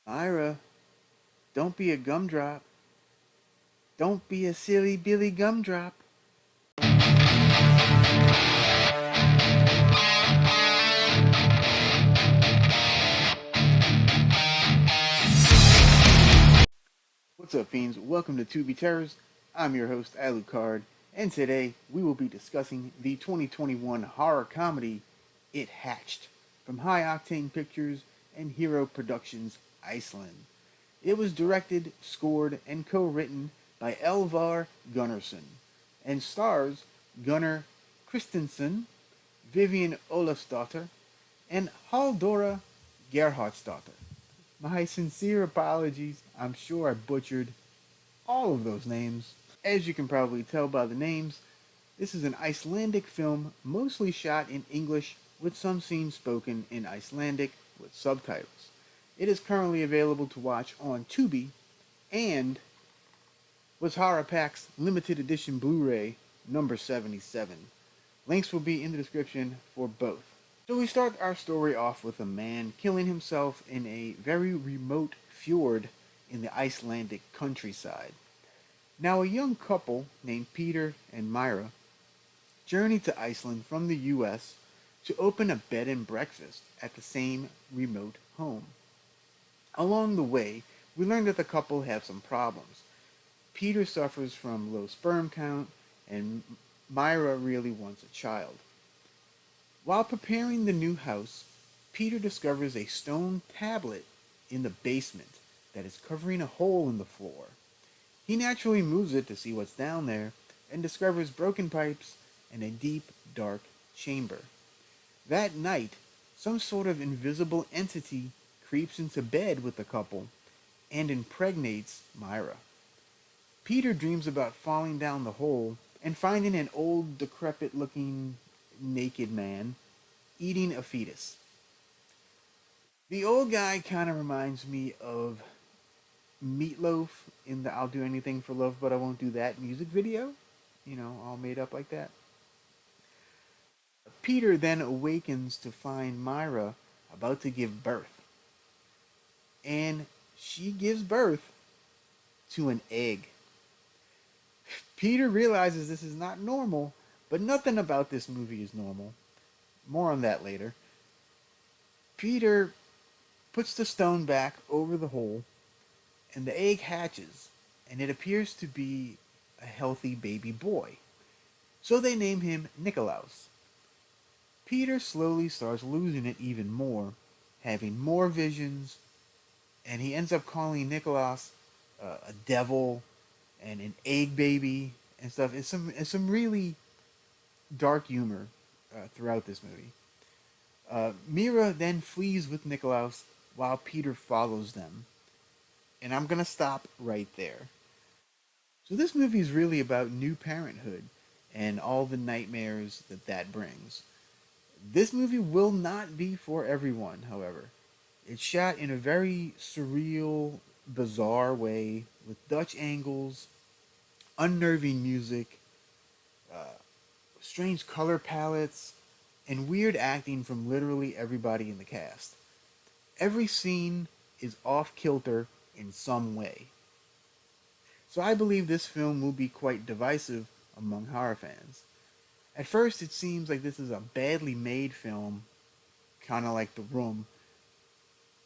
Ira, don't be a gumdrop. Don't be a silly Billy gumdrop. What's up, fiends? Welcome to Tubi Terrors. I'm your host, Alucard, and today we will be discussing the 2021 horror comedy It Hatched from High Octane Pictures and Hero Productions Iceland. It was directed, scored, and co-written by Elvar Gunnarsson and stars Gunnar Christensen, Vivian Olafsdotter, and Halldora Gerhardsdotter. My sincere apologies. I'm sure I butchered all of those names. As you can probably tell by the names, this is an Icelandic film mostly shot in English with some scenes spoken in Icelandic with subtitles. It is currently available to watch on Tubi and was Horrorpack's limited edition Blu-ray number 77. Links will be in the description for both. So we start our story off with a man killing himself in a very remote fjord in the Icelandic countryside. Now a young couple named Peter and Myra journeyed to Iceland from the US to open a bed and breakfast at the same remote home. Along the way, we learn that the couple have some problems. Peter suffers from low sperm count, and Myra really wants a child. While preparing the new house, Peter discovers a stone tablet in the basement that is covering a hole in the floor. He naturally moves it to see what's down there and discovers broken pipes and a deep, dark chamber. That night, some sort of invisible entity creeps into bed with the couple and impregnates Myra. Peter dreams about falling down the hole and finding an old, decrepit looking naked man eating a fetus. The old guy kind of reminds me of Meatloaf in the I'll Do Anything for Love But I Won't Do That music video. You know, all made up like that. Peter then awakens to find Myra about to give birth. And she gives birth to an egg. Peter realizes this is not normal, but nothing about this movie is normal. More on that later. Peter puts the stone back over the hole, and the egg hatches, and it appears to be a healthy baby boy. So they name him Nikolaus. Peter slowly starts losing it even more, having more visions, and he ends up calling Nikolaus a devil and an egg baby and stuff. It's some really dark humor throughout this movie. Mira then flees with Nikolaus while Peter follows them. And I'm going to stop right there. So this movie is really about new parenthood and all the nightmares that that brings. This movie will not be for everyone, however. It's shot in a very surreal, bizarre way with Dutch angles, unnerving music, uh, strange color palettes, and weird acting from literally everybody in the cast. Every scene is off kilter in some way. So I believe this film will be quite divisive among horror fans. At first, it seems like this is a badly made film, kind of like The Room,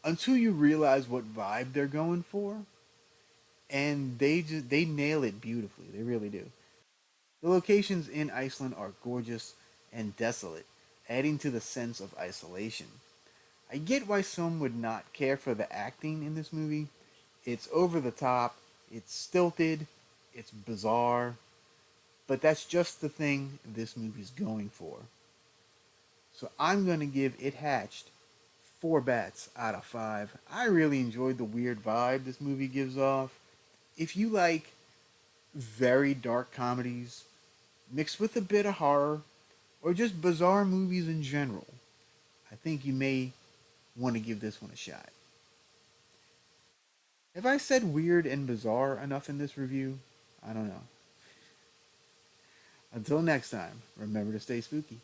until you realize what vibe they're going for, and they nail it beautifully. They really do. The locations in Iceland are gorgeous and desolate, adding to the sense of isolation. I get why some would not care for the acting in this movie. It's over the top, it's stilted, it's bizarre, but that's just the thing this movie's going for. So I'm going to give It Hatched 4 bats out of 5. I really enjoyed the weird vibe this movie gives off. If you like very dark comedies mixed with a bit of horror or just bizarre movies in general, I think you may want to give this one a shot. Have I said weird and bizarre enough in this review? I don't know. Until next time, remember to stay spooky.